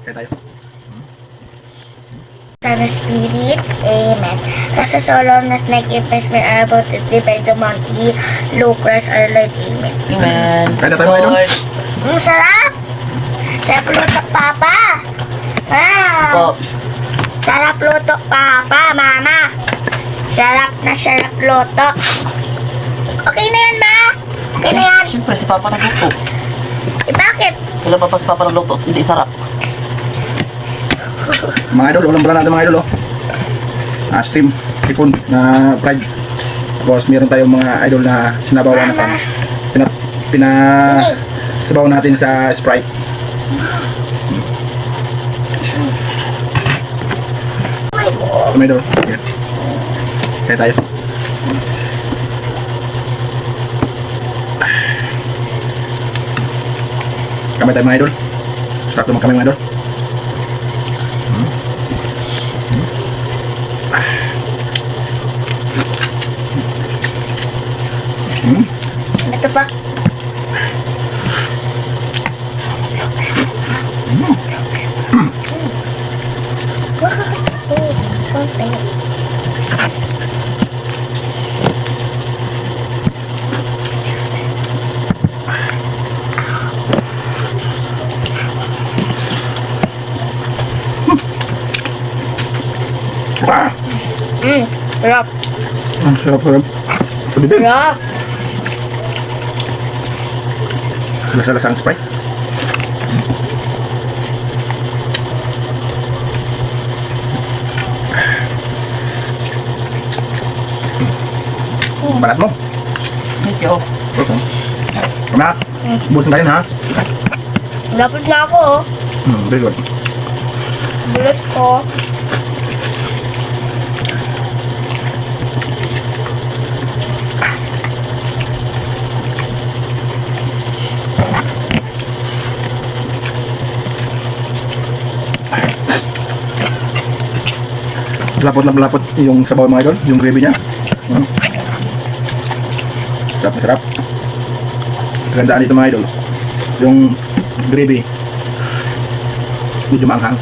Kaya tayo. Son of Spirit, Amen. As a solemnness like a press we are about to see by the monkey, Lucas, our Lord, Amen. Amen. Kaya tayo mga idol. Lord. Sarap! Sarap luto, Papa! Wow! Oh, Sarap luto, Papa, Mama! Sarap na sarap luto. Okay na yan, Ma? Okay na yan? siyempre si Papa nagluto. Eh, bakit? Kailan pa si Papa nagluto? Hindi sarap. Mga idol, ulam pala natin mga idol. Steam, hipon na fried. Tapos meron tayong mga idol na sinabawan na sabaw natin sa Sprite. Oh my God. Mga idol. Yan. Kaya tayo. Kamay tayo mga idol. Sarap naman kami mga idol. Ito pa. Sarap. Ang sarap sarap. Sa bibig. Sarap. Lasa-lasa ang Sprite. Balat mo. Thank you. Okay. Kamat. Busin tayo ha. Dapat na ako, oh. Very good. Bilis ko. Lapot na lapot yung sabaw mga idol, yung gravy niya. Sarap na sarap. Gandaan dito mga idol. Yung gravy medyo maanghang.